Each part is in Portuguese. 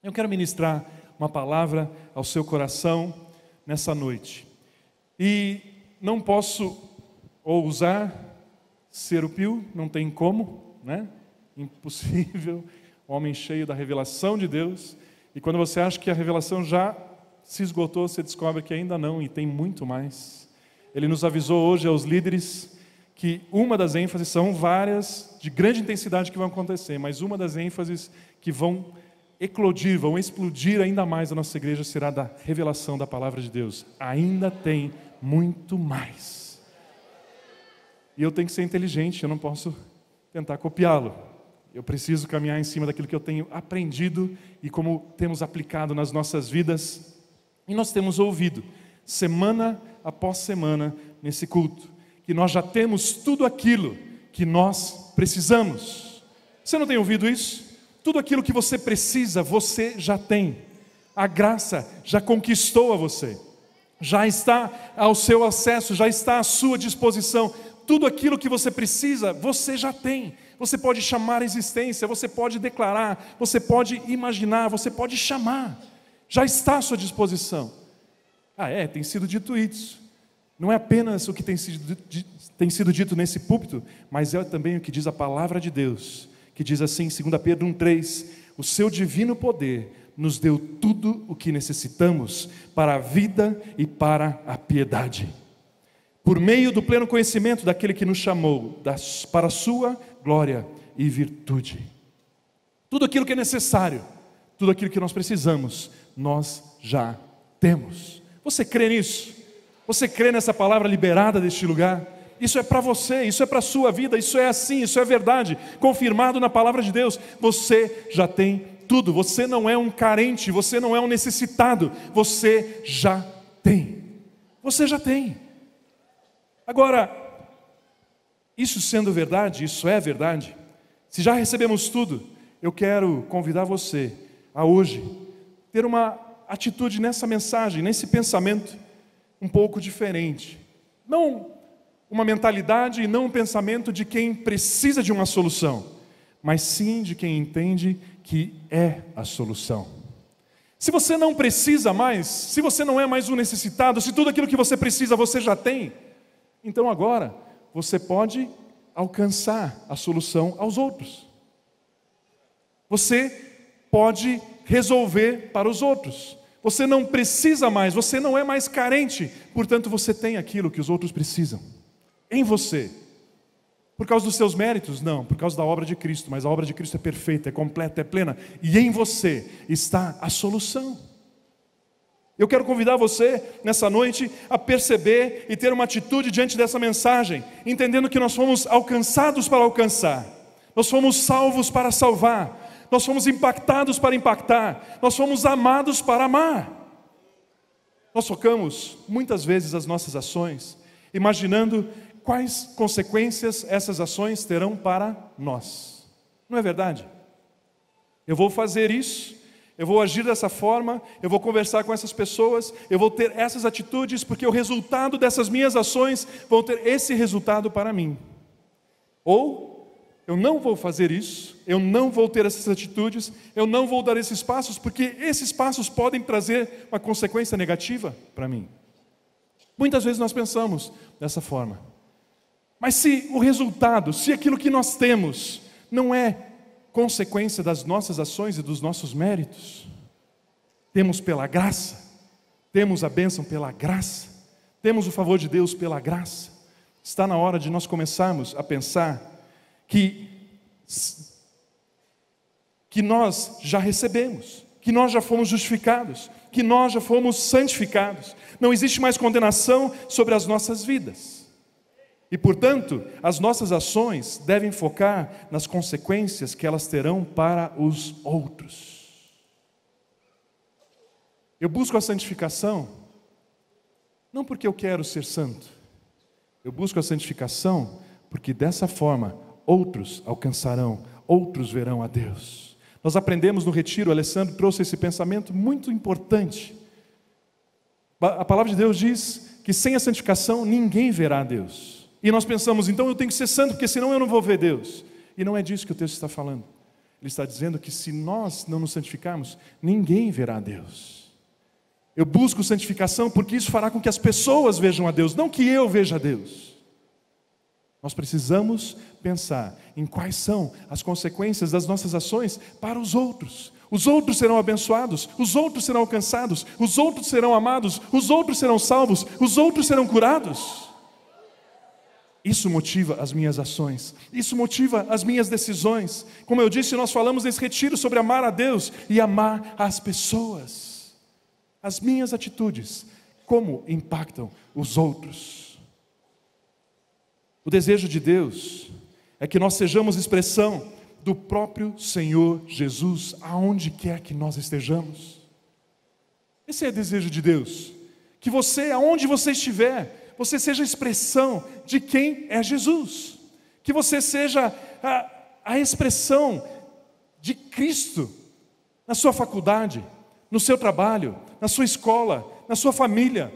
Eu quero ministrar uma palavra ao seu coração nessa noite. E não posso ousar ser o Pio, não tem como, né? Impossível, homem cheio da revelação de Deus. E quando você acha que a revelação já se esgotou, você descobre que ainda não, e tem muito mais. Ele nos avisou hoje aos líderes que uma das ênfases, são várias de grande intensidade que vão acontecer, mas uma das ênfases que vão eclodir, vão explodir ainda mais a nossa igreja será da revelação da palavra de Deus. Ainda tem muito mais. E eu tenho que ser inteligente, eu não posso tentar copiá-lo. Eu preciso caminhar em cima daquilo que eu tenho aprendido e como temos aplicado nas nossas vidas. E nós temos ouvido, semana após semana, nesse culto, que nós já temos tudo aquilo que nós precisamos. Você não tem ouvido isso? Tudo aquilo que você precisa, você já tem. A graça já conquistou a você. Já está ao seu acesso, já está à sua disposição. Tudo aquilo que você precisa, você já tem. Você pode chamar a existência, você pode declarar, você pode imaginar, você pode chamar. Já está à sua disposição. Tem sido dito isso. Não é apenas o que tem sido dito nesse púlpito, mas é também o que diz a palavra de Deus, que diz assim, 2 Pedro 1,3, o seu divino poder nos deu tudo o que necessitamos para a vida e para a piedade. Por meio do pleno conhecimento daquele que nos chamou para a sua glória e virtude. Tudo aquilo que é necessário, tudo aquilo que nós precisamos, nós já temos. Você crê nisso? Você crê nessa palavra liberada deste lugar? Isso é para você, isso é para a sua vida, isso é assim, isso é verdade, confirmado na palavra de Deus. Você já tem tudo, você não é um carente, você não é um necessitado, você já tem. Você já tem. Agora, isso sendo verdade, isso é verdade, se já recebemos tudo, eu quero convidar você a hoje ter uma atitude nessa mensagem, nesse pensamento um pouco diferente. Não uma mentalidade e não um pensamento de quem precisa de uma solução, mas sim de quem entende que é a solução. Se você não precisa mais, se você não é mais um necessitado, se tudo aquilo que você precisa você já tem, então agora você pode alcançar a solução aos outros. Você pode resolver para os outros. Você não precisa mais, você não é mais carente, portanto você tem aquilo que os outros precisam. Em você. Por causa dos seus méritos? Não, por causa da obra de Cristo, mas a obra de Cristo é perfeita, é completa, é plena, e em você está a solução. Eu quero convidar você, nessa noite, a perceber e ter uma atitude diante dessa mensagem, entendendo que nós fomos alcançados para alcançar, nós fomos salvos para salvar, nós fomos impactados para impactar, nós fomos amados para amar. Nós focamos, muitas vezes, as nossas ações, imaginando quais consequências essas ações terão para nós. Não é verdade? Eu vou fazer isso, eu vou agir dessa forma, eu vou conversar com essas pessoas, eu vou ter essas atitudes, porque o resultado dessas minhas ações vão ter esse resultado para mim. Ou eu não vou fazer isso, eu não vou ter essas atitudes, eu não vou dar esses passos, porque esses passos podem trazer uma consequência negativa para mim. Muitas vezes nós pensamos dessa forma. Mas se o resultado, se aquilo que nós temos não é consequência das nossas ações e dos nossos méritos, temos pela graça, temos a bênção pela graça, temos o favor de Deus pela graça, está na hora de nós começarmos a pensar que nós já recebemos, que nós já fomos justificados, que nós já fomos santificados, não existe mais condenação sobre as nossas vidas. E, portanto, as nossas ações devem focar nas consequências que elas terão para os outros. Eu busco a santificação, não porque eu quero ser santo. Eu busco a santificação porque dessa forma outros alcançarão, outros verão a Deus. Nós aprendemos no retiro, o Alessandro trouxe esse pensamento muito importante. A palavra de Deus diz que sem a santificação ninguém verá a Deus. E nós pensamos, então eu tenho que ser santo, porque senão eu não vou ver Deus. E não é disso que o texto está falando. Ele está dizendo que se nós não nos santificarmos, ninguém verá a Deus. Eu busco santificação porque isso fará com que as pessoas vejam a Deus, não que eu veja a Deus. Nós precisamos pensar em quais são as consequências das nossas ações para os outros. Os outros serão abençoados, os outros serão alcançados, os outros serão amados, os outros serão salvos, os outros serão curados. Isso motiva as minhas ações, isso motiva as minhas decisões. Como eu disse, nós falamos nesse retiro sobre amar a Deus e amar as pessoas. As minhas atitudes, como impactam os outros? O desejo de Deus é que nós sejamos expressão do próprio Senhor Jesus, aonde quer que nós estejamos. Esse é o desejo de Deus, que você, aonde você estiver, você seja a expressão de quem é Jesus, que você seja a expressão de Cristo na sua faculdade, no seu trabalho, na sua escola, na sua família,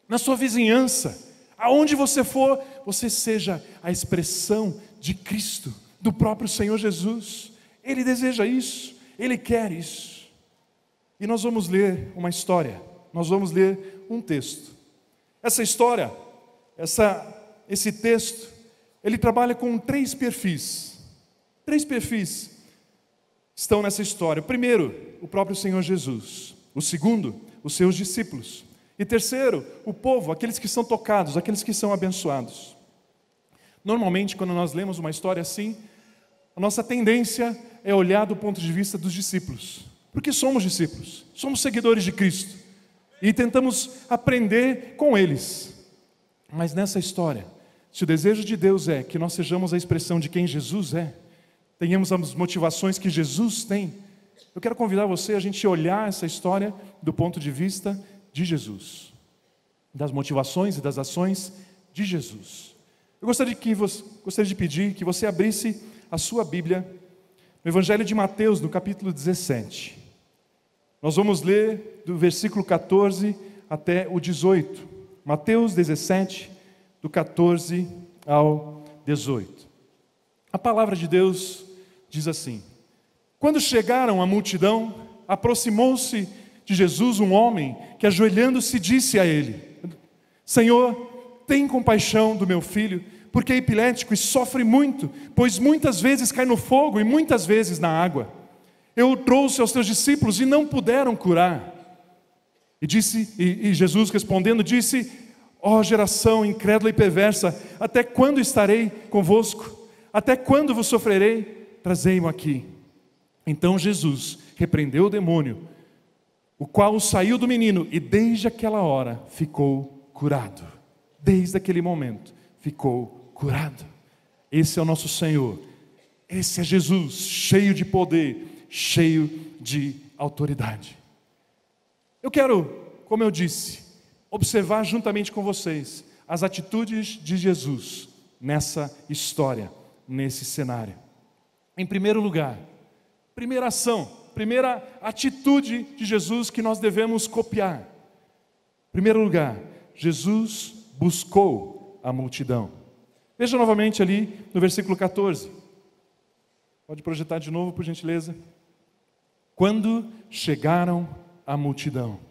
na sua vizinhança, aonde você for, você seja a expressão de Cristo, do próprio Senhor Jesus. Ele deseja isso, Ele quer isso. E nós vamos ler uma história, nós vamos ler um texto. Essa história, esse texto, ele trabalha com três perfis. Três perfis estão nessa história. O primeiro, o próprio Senhor Jesus. O segundo, os seus discípulos. E terceiro, o povo, aqueles que são tocados, aqueles que são abençoados. Normalmente, quando nós lemos uma história assim, a nossa tendência é olhar do ponto de vista dos discípulos. Porque somos discípulos, somos seguidores de Cristo. E tentamos aprender com eles. Mas nessa história, se o desejo de Deus é que nós sejamos a expressão de quem Jesus é, tenhamos as motivações que Jesus tem, eu quero convidar você a gente olhar essa história do ponto de vista de Jesus, das motivações e das ações de Jesus. Eu gostaria de pedir que você abrisse a sua Bíblia no Evangelho de Mateus, no capítulo 17. Nós vamos ler do versículo 14 até o 18. Mateus 17, do 14 ao 18. A palavra de Deus diz assim: Quando chegaram à multidão, aproximou-se de Jesus um homem que, ajoelhando-se, disse a ele: Senhor, tem compaixão do meu filho, porque é epilético e sofre muito, pois muitas vezes cai no fogo e muitas vezes na água. Eu o trouxe aos teus discípulos e não puderam curar. E Jesus respondendo disse: Ó geração incrédula e perversa, até quando estarei convosco? Até quando vos sofrerei? Trazei-mo aqui. Então Jesus repreendeu o demônio, o qual saiu do menino, e desde aquela hora ficou curado. Desde aquele momento ficou curado. Esse é o nosso Senhor. Esse é Jesus, cheio de poder, cheio de autoridade. Eu quero, como eu disse, observar juntamente com vocês as atitudes de Jesus nessa história, nesse cenário. Em primeiro lugar, primeira ação, primeira atitude de Jesus que nós devemos copiar. Em primeiro lugar, Jesus buscou a multidão. Veja novamente ali no versículo 14. Pode projetar de novo, por gentileza. Quando chegaram à multidão,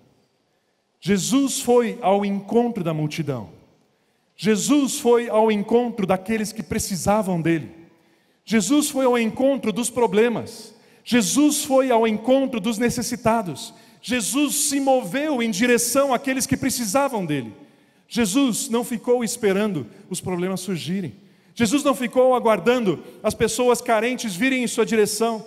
Jesus foi ao encontro da multidão. Jesus foi ao encontro daqueles que precisavam dele. Jesus foi ao encontro dos problemas. Jesus foi ao encontro dos necessitados. Jesus se moveu em direção àqueles que precisavam dele. Jesus não ficou esperando os problemas surgirem. Jesus não ficou aguardando as pessoas carentes virem em sua direção.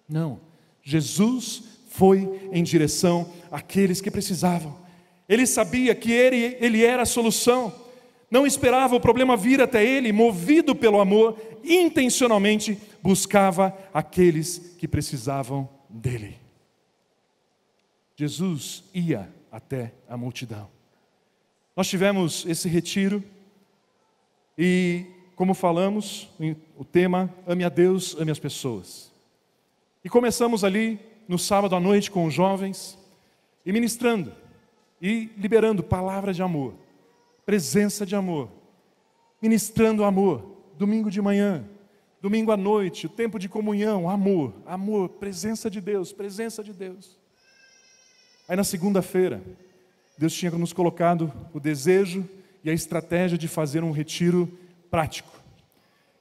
Não, Jesus foi em direção àqueles que precisavam. Ele sabia que ele era a solução. Não esperava o problema vir até ele, movido pelo amor, intencionalmente buscava aqueles que precisavam dele. Jesus ia até a multidão. Nós tivemos esse retiro e, como falamos, o tema Ame a Deus, ame as pessoas. E começamos ali no sábado à noite com os jovens e ministrando e liberando palavras de amor, presença de amor, ministrando amor, domingo de manhã, domingo à noite, o tempo de comunhão, amor, amor, presença de Deus, presença de Deus. Aí na segunda-feira, Deus tinha nos colocado o desejo e a estratégia de fazer um retiro prático.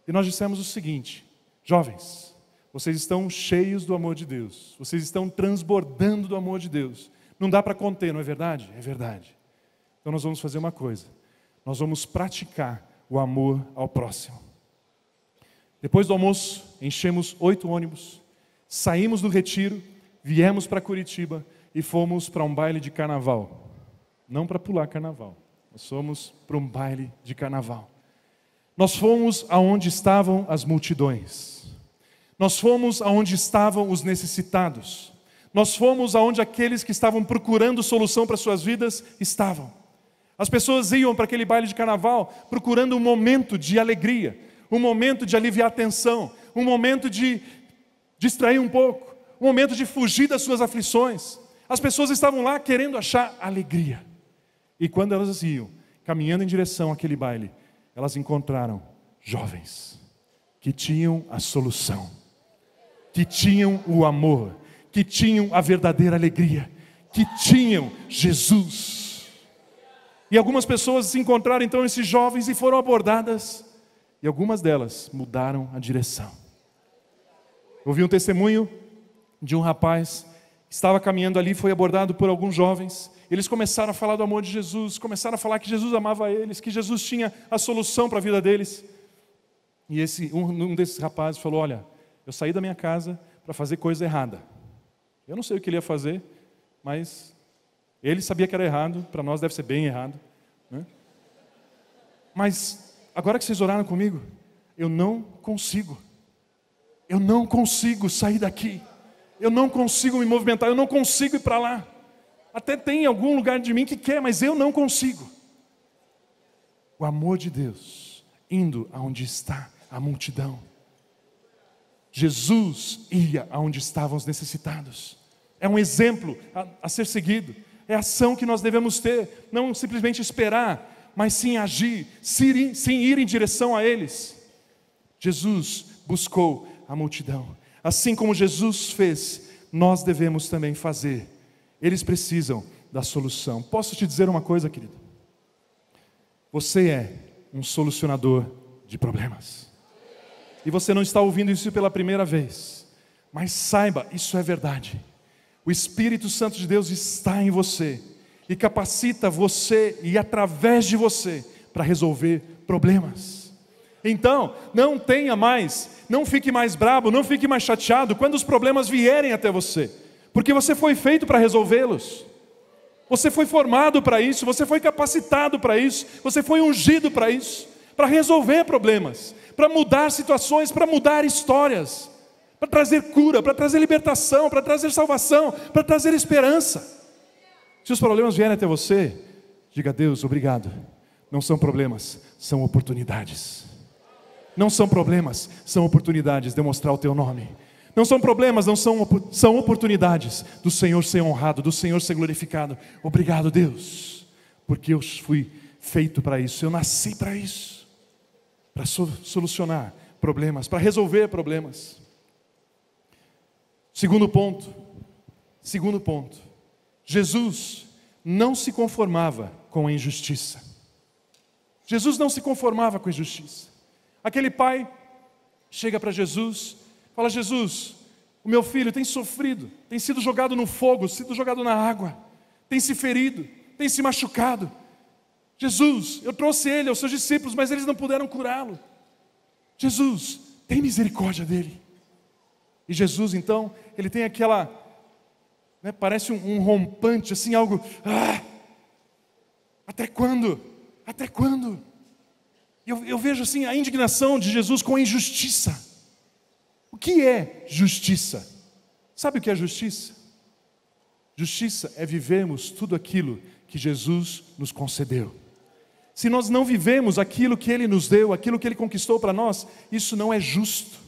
E nós dissemos o seguinte: jovens, vocês estão cheios do amor de Deus, vocês estão transbordando do amor de Deus. Não dá para conter, não é verdade? É verdade. Então nós vamos fazer uma coisa: nós vamos praticar o amor ao próximo. Depois do almoço, enchemos 8 ônibus, saímos do retiro, viemos para Curitiba e fomos para um baile de carnaval. Não para pular carnaval, nós fomos para um baile de carnaval. Nós fomos aonde estavam as multidões. Nós fomos aonde estavam os necessitados. Nós fomos aonde aqueles que estavam procurando solução para suas vidas estavam. As pessoas iam para aquele baile de carnaval procurando um momento de alegria, um momento de aliviar a tensão, um momento de distrair um pouco, um momento de fugir das suas aflições. As pessoas estavam lá querendo achar alegria. E quando elas iam, caminhando em direção àquele baile, elas encontraram jovens que tinham a solução, que tinham o amor, que tinham a verdadeira alegria, que tinham Jesus. E algumas pessoas se encontraram então esses jovens e foram abordadas, e algumas delas mudaram a direção. Ouvi um testemunho de um rapaz que estava caminhando ali, foi abordado por alguns jovens. Eles começaram a falar do amor de Jesus, começaram a falar que Jesus amava eles, que Jesus tinha a solução para a vida deles. E um desses rapazes falou: olha, eu saí da minha casa para fazer coisa errada. Eu não sei o que ele ia fazer, mas ele sabia que era errado, para nós deve ser bem errado, né? Mas agora que vocês oraram comigo, eu não consigo sair daqui, eu não consigo me movimentar, eu não consigo ir para lá. Até tem algum lugar de mim que quer, mas eu não consigo. O amor de Deus indo aonde está a multidão. Jesus ia aonde estavam os necessitados. É um exemplo a ser seguido. É a ação que nós devemos ter, não simplesmente esperar, mas sim agir, sim ir em direção a eles. Jesus buscou a multidão. Assim como Jesus fez, nós devemos também fazer. Eles precisam da solução. Posso te dizer uma coisa, querido? Você é um solucionador de problemas. E você não está ouvindo isso pela primeira vez, mas saiba, isso é verdade. O Espírito Santo de Deus está em você e capacita você e através de você para resolver problemas. Então, não fique mais bravo, não fique mais chateado quando os problemas vierem até você, porque você foi feito para resolvê-los. Você foi formado para isso, você foi capacitado para isso, você foi ungido para isso, para resolver problemas, para mudar situações, para mudar histórias, para trazer cura, para trazer libertação, para trazer salvação, para trazer esperança. Se os problemas vierem até você, diga a Deus: obrigado. Não são problemas, são oportunidades. Não são problemas, são oportunidades de mostrar o teu nome. Não são problemas, são oportunidades do Senhor ser honrado, do Senhor ser glorificado. Obrigado, Deus, porque eu fui feito para isso, eu nasci para isso, para solucionar problemas, para resolver problemas. Segundo ponto, Jesus não se conformava com a injustiça. Jesus não se conformava com a injustiça. Aquele pai chega para Jesus, fala: Jesus, o meu filho tem sofrido, tem sido jogado no fogo, sido jogado na água, tem se ferido, tem se machucado. Jesus, eu trouxe ele aos seus discípulos, mas eles não puderam curá-lo. Jesus, tem misericórdia dele. E Jesus então, ele tem aquela, parece um rompante, assim, algo, até quando? Até quando? Eu vejo assim a indignação de Jesus com a injustiça. O que é justiça? Sabe o que é justiça? Justiça é vivermos tudo aquilo que Jesus nos concedeu. Se nós não vivemos aquilo que Ele nos deu, aquilo que Ele conquistou para nós, isso não é justo.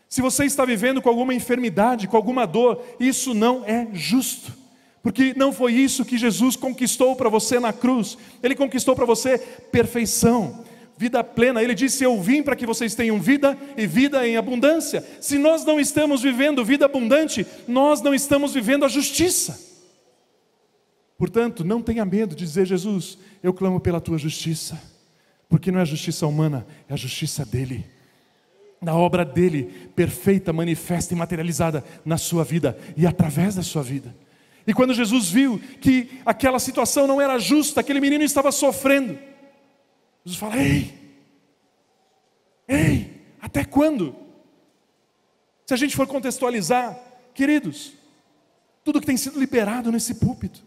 Se você está vivendo com alguma enfermidade, com alguma dor, isso não é justo. Porque não foi isso que Jesus conquistou para você na cruz. Ele conquistou para você perfeição. vida plena. Ele disse: eu vim para que vocês tenham vida e vida em abundância. Se nós não estamos vivendo vida abundante, nós não estamos vivendo a justiça. Portanto, não tenha medo de dizer: Jesus, eu clamo pela tua justiça, porque não é a justiça humana, é a justiça dele, na obra dele, perfeita, manifesta e materializada na sua vida e através da sua vida. E quando Jesus viu que aquela situação não era justa, aquele menino estava sofrendo, Jesus fala: ei, até quando? Se a gente for contextualizar, queridos, tudo que tem sido liberado nesse púlpito,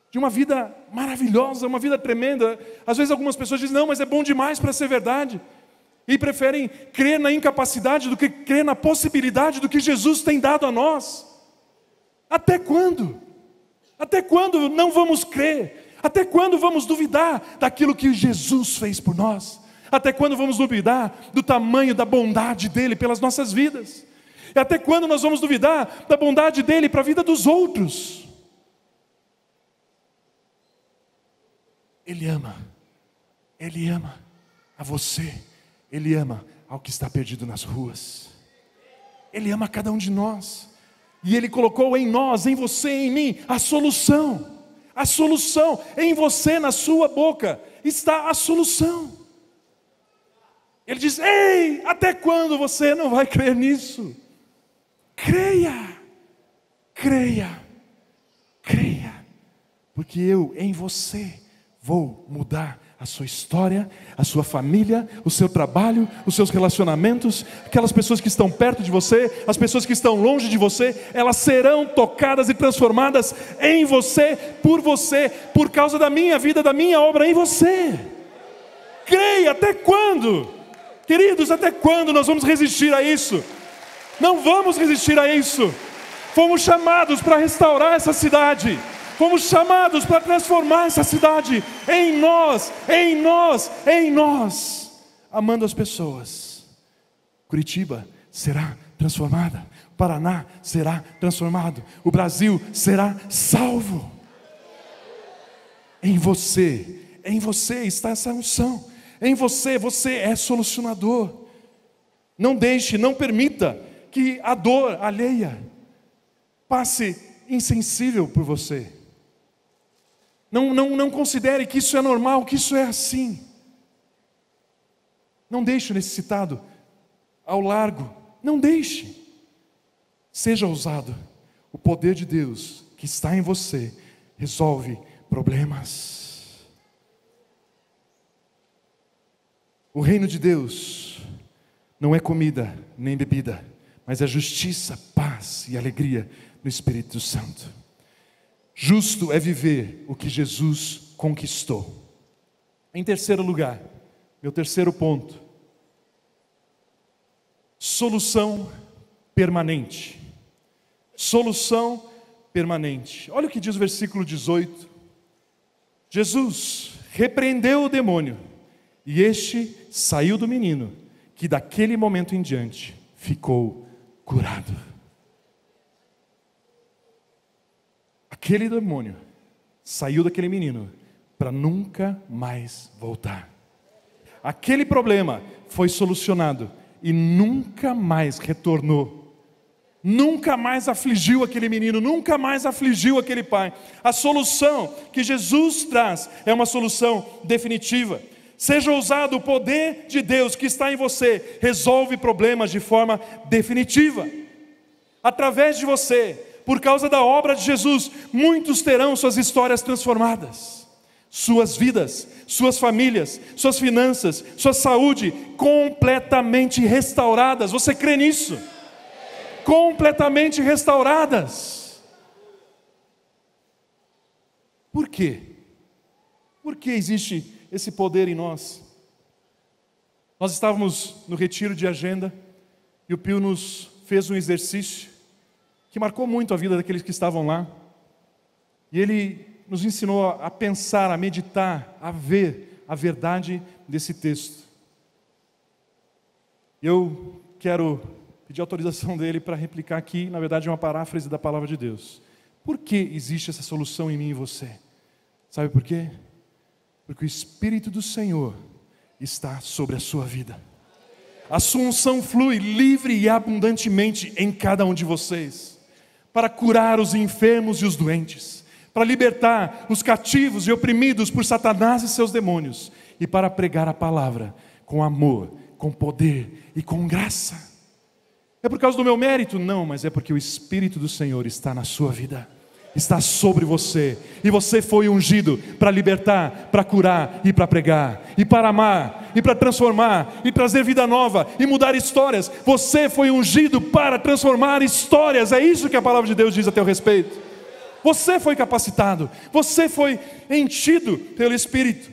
de uma vida maravilhosa, uma vida tremenda. Às vezes algumas pessoas dizem: não, mas é bom demais para ser verdade, e preferem crer na incapacidade do que crer na possibilidade do que Jesus tem dado a nós. Até quando? Até quando não vamos crer? Até quando vamos duvidar daquilo que Jesus fez por nós? Até quando vamos duvidar do tamanho da bondade dele pelas nossas vidas? E até quando nós vamos duvidar da bondade dele para a vida dos outros? Ele ama a você, Ele ama ao que está perdido nas ruas, Ele ama cada um de nós, e Ele colocou em nós, em você, em mim, a solução, em você, na sua boca, está a solução. Ele diz: ei, até quando você não vai crer nisso? Creia, porque eu em você vou mudar a sua história, a sua família, o seu trabalho, os seus relacionamentos. Aquelas pessoas que estão perto de você, as pessoas que estão longe de você, elas serão tocadas e transformadas em você, por causa da minha vida, da minha obra em você. Creia. Até quando? Queridos, até quando nós vamos resistir a isso? Não vamos resistir a isso. Fomos chamados para restaurar essa cidade. Fomos chamados para transformar essa cidade em nós, amando as pessoas. Curitiba será transformada, Paraná será transformado, o Brasil será salvo. Em você está essa unção. Em você é solucionador. Não deixe, não permita que a dor alheia passe insensível por você. Não considere que isso é normal, que isso é assim. Não deixe o necessitado ao largo. Não deixe. Seja ousado. O poder de Deus que está em você resolve problemas. O reino de Deus não é comida nem bebida, mas é justiça, paz e alegria no Espírito Santo. Justo é viver o que Jesus conquistou. Em terceiro lugar, meu terceiro ponto: solução permanente. Solução permanente. Olha o que diz o versículo 18. Jesus repreendeu o demônio, e este saiu do menino, que daquele momento em diante ficou curado. Aquele demônio saiu daquele menino para nunca mais voltar. Aquele problema foi solucionado e nunca mais retornou. Nunca mais afligiu aquele menino, nunca mais afligiu aquele pai. A solução que Jesus traz é uma solução definitiva. Seja ousado, o poder de Deus que está em você resolve problemas de forma definitiva. Através de você, por causa da obra de Jesus, muitos terão suas histórias transformadas, suas vidas, suas famílias, suas finanças, sua saúde completamente restauradas. Você crê nisso? Completamente restauradas. Por quê? Por que existe esse poder em nós? Nós estávamos no retiro de agenda e o Pio nos fez um exercício que marcou muito a vida daqueles que estavam lá. E ele nos ensinou a pensar, a meditar, a ver a verdade desse texto. Eu quero pedir autorização dele para replicar aqui, na verdade é uma paráfrase da palavra de Deus. Por que existe essa solução em mim e você? Sabe por quê? Porque o Espírito do Senhor está sobre a sua vida. A sua unção flui livre e abundantemente em cada um de vocês, para curar os enfermos e os doentes, para libertar os cativos e oprimidos por Satanás e seus demônios, e para pregar a palavra com amor, com poder e com graça. É por causa do meu mérito? Não, mas é porque o Espírito do Senhor está na sua vida, está sobre você, e você foi ungido para libertar, para curar e para pregar, e para amar, e para transformar, e trazer vida nova, e mudar histórias. Você foi ungido para transformar histórias. É isso que a palavra de Deus diz a teu respeito. Você foi capacitado, você foi enchido pelo Espírito.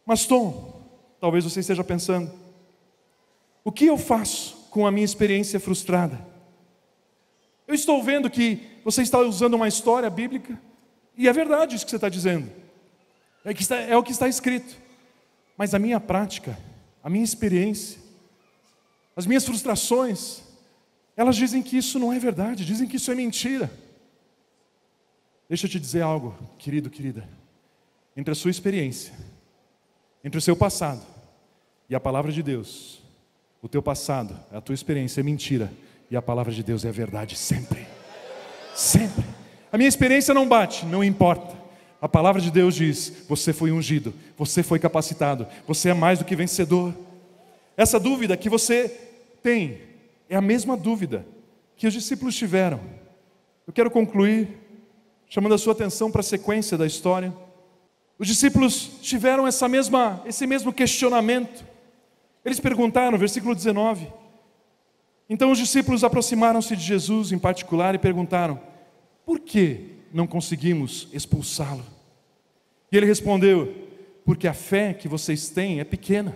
Mas Tom, talvez você esteja pensando: o que eu faço com a minha experiência frustrada? Eu estou vendo que você está usando uma história bíblica, e é verdade isso que você está dizendo, é o que está escrito, mas a minha prática, a minha experiência, as minhas frustrações, elas dizem que isso não é verdade, dizem que isso é mentira. Deixa eu te dizer algo, querido, querida. Entre a sua experiência, entre o seu passado e a palavra de Deus, o teu passado, a tua experiência é mentira, e a palavra de Deus é a verdade sempre. Sempre. A minha experiência não bate, não importa. A palavra de Deus diz: você foi ungido, você foi capacitado, você é mais do que vencedor. Essa dúvida que você tem é a mesma dúvida que os discípulos tiveram. Eu quero concluir chamando a sua atenção para a sequência da história. Os discípulos tiveram esse mesmo questionamento. Eles perguntaram, versículo 19: então os discípulos aproximaram-se de Jesus em particular e perguntaram: por que não conseguimos expulsá-lo? E ele respondeu: porque a fé que vocês têm é pequena.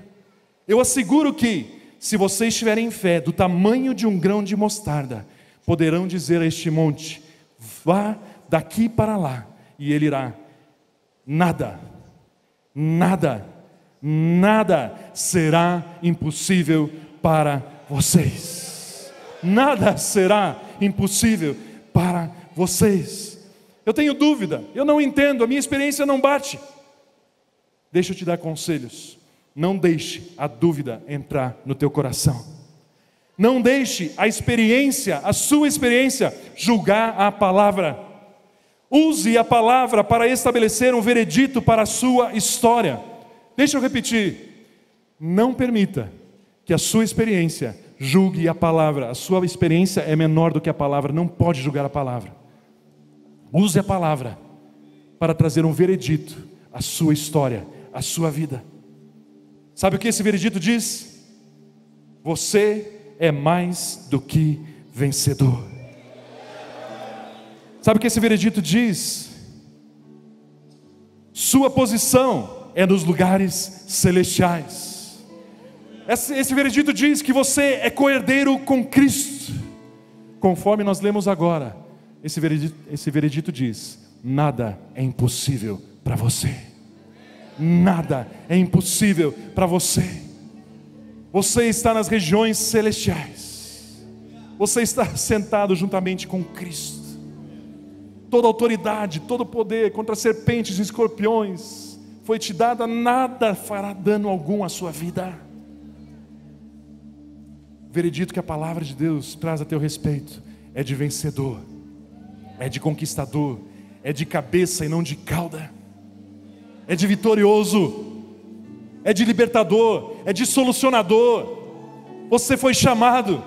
Eu asseguro que, se vocês tiverem fé do tamanho de um grão de mostarda, poderão dizer a este monte: vá daqui para lá, e ele irá. Nada será impossível para vocês. Nada será impossível para vocês. Eu tenho dúvida, eu não entendo, a minha experiência não bate. Deixa eu te dar conselhos. Não deixe a dúvida entrar no teu coração. Não deixe a experiência, a sua experiência, julgar a palavra. Use a palavra para estabelecer um veredito para a sua história. Deixa eu repetir. Não permita que a sua experiência julgue a palavra. A sua experiência é menor do que a palavra. Não pode julgar a palavra. Use a palavra para trazer um veredito à sua história, à sua vida. Sabe o que esse veredito diz? Você é mais do que vencedor. Sabe o que esse veredito diz? Sua posição é nos lugares celestiais. Esse veredito diz que você é co-herdeiro com Cristo. Conforme nós lemos agora, esse veredito diz: nada é impossível para você. Nada é impossível para você. Você está nas regiões celestiais. Você está sentado juntamente com Cristo. Toda autoridade, todo poder contra serpentes e escorpiões foi te dada, nada fará dano algum à sua vida. O veredito que a palavra de Deus traz a teu respeito é de vencedor, é de conquistador, é de cabeça e não de cauda, é de vitorioso, é de libertador, é de solucionador. Você foi chamado,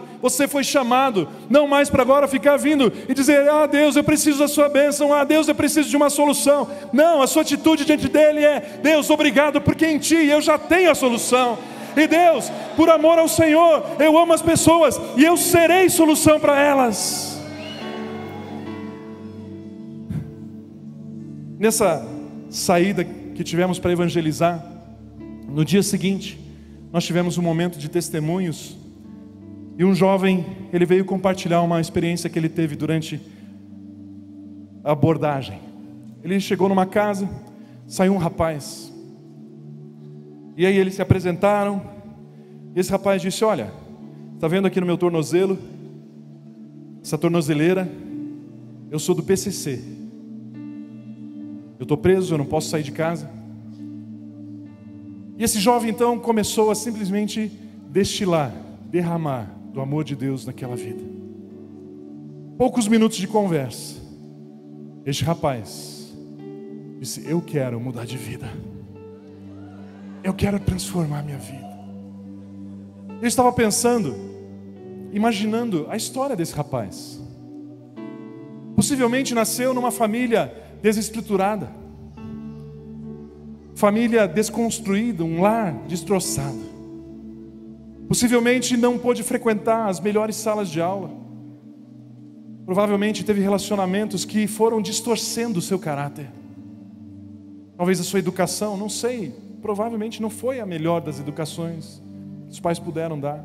não mais para agora ficar vindo e dizer: ah, Deus, eu preciso da sua bênção, ah, Deus, eu preciso de uma solução. Não, a sua atitude diante dele é: Deus, obrigado, porque em ti eu já tenho a solução. E Deus, por amor ao Senhor, eu amo as pessoas e eu serei solução para elas. Nessa saída que tivemos para evangelizar, no dia seguinte, nós tivemos um momento de testemunhos. E um jovem, ele veio compartilhar uma experiência que ele teve durante a abordagem. Ele chegou numa casa, saiu um rapaz. E aí eles se apresentaram. E esse rapaz disse: olha, está vendo aqui no meu tornozelo, essa tornozeleira, eu sou do PCC. Eu estou preso, eu não posso sair de casa. E esse jovem então começou a simplesmente destilar, derramar do amor de Deus naquela vida. Poucos minutos de conversa, este rapaz disse: eu quero mudar de vida, eu quero transformar minha vida. Eu estava pensando, imaginando a história desse rapaz. Possivelmente nasceu numa família desestruturada, família desconstruída, um lar destroçado. Possivelmente não pôde frequentar as melhores salas de aula. Provavelmente teve relacionamentos que foram distorcendo o seu caráter. Talvez a sua educação, não sei, provavelmente não foi a melhor das educações que os pais puderam dar.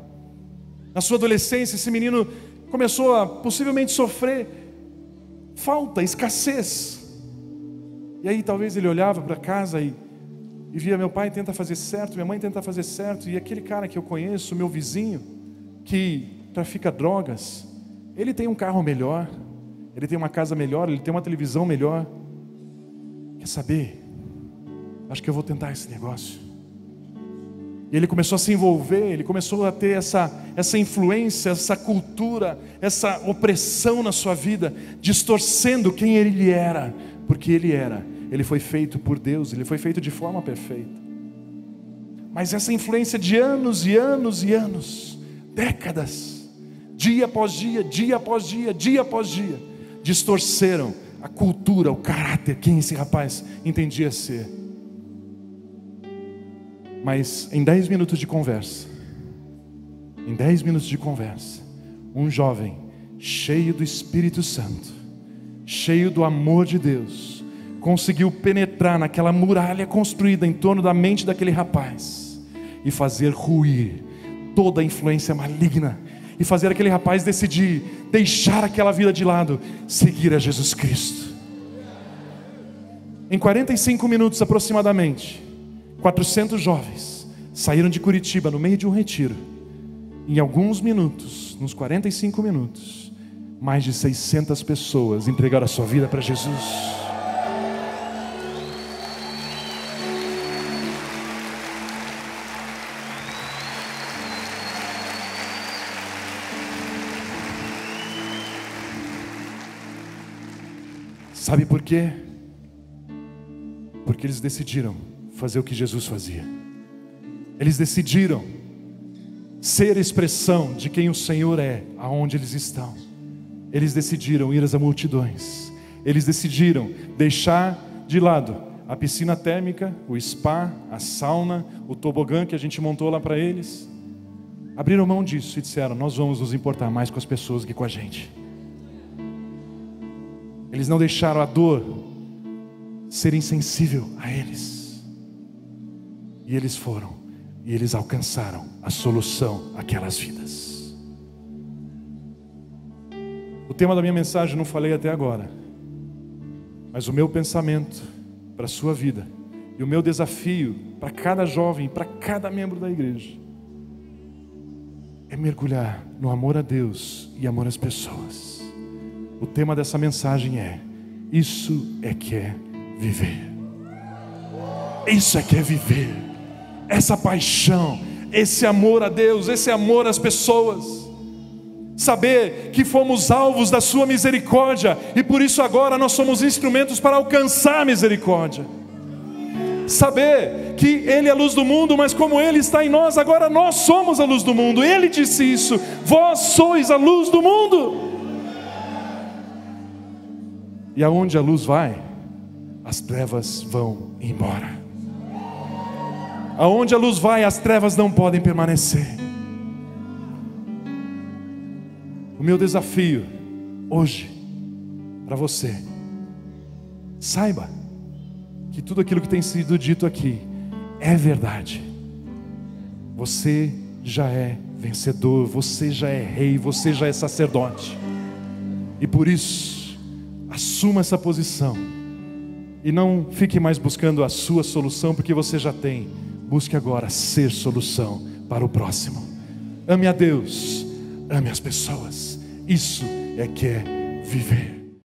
Na sua adolescência, esse menino começou a possivelmente sofrer falta, escassez. E aí talvez ele olhava para casa e via: meu pai tenta fazer certo, minha mãe tenta fazer certo, e aquele cara que eu conheço, meu vizinho, que trafica drogas, ele tem um carro melhor, ele tem uma casa melhor, ele tem uma televisão melhor. Quer saber? Acho que eu vou tentar esse negócio. E ele começou a se envolver, ele começou a ter essa influência, essa cultura, essa opressão na sua vida, distorcendo quem ele era, porque ele foi feito por Deus, ele foi feito de forma perfeita. Mas essa influência de anos e anos e anos, décadas, dia após dia, dia após dia, dia após dia, distorceram a cultura, o caráter, quem esse rapaz entendia ser. Mas em 10 minutos de conversa, um jovem cheio do Espírito Santo, cheio do amor de Deus, conseguiu penetrar naquela muralha construída em torno da mente daquele rapaz e fazer ruir toda a influência maligna, e fazer aquele rapaz decidir deixar aquela vida de lado, seguir a Jesus Cristo. Em 45 minutos aproximadamente, 400 jovens saíram de Curitiba no meio de um retiro. Em alguns minutos, nos 45 minutos, mais de 600 pessoas entregaram a sua vida para Jesus. Sabe por quê? Porque eles decidiram fazer o que Jesus fazia. Eles decidiram ser expressão de quem o Senhor é, aonde eles estão. Eles decidiram ir às multidões. Eles decidiram deixar de lado a piscina térmica, o spa, a sauna, o tobogã que a gente montou lá para eles. Abriram mão disso e disseram: nós vamos nos importar mais com as pessoas do que com a gente. Eles não deixaram a dor ser insensível a eles. E eles foram, e eles alcançaram a solução àquelas vidas. O tema da minha mensagem não falei até agora, mas o meu pensamento para a sua vida, e o meu desafio para cada jovem, para cada membro da igreja, é mergulhar no amor a Deus e amor às pessoas. O tema dessa mensagem é: isso é que é viver. Isso é que é viver. Essa paixão, esse amor a Deus, esse amor às pessoas. Saber que fomos alvos da sua misericórdia e por isso agora nós somos instrumentos para alcançar a misericórdia. Saber que Ele é a luz do mundo, mas como Ele está em nós, agora nós somos a luz do mundo. Ele disse isso: vós sois a luz do mundo. E aonde a luz vai, as trevas vão embora. Aonde a luz vai, as trevas não podem permanecer. O meu desafio hoje para você: saiba que tudo aquilo que tem sido dito aqui é verdade. Você já é vencedor, você já é rei, você já é sacerdote. E por isso, assuma essa posição e não fique mais buscando a sua solução, porque você já tem. Busque agora ser solução para o próximo. Ame a Deus, ame as pessoas. Isso é que é viver.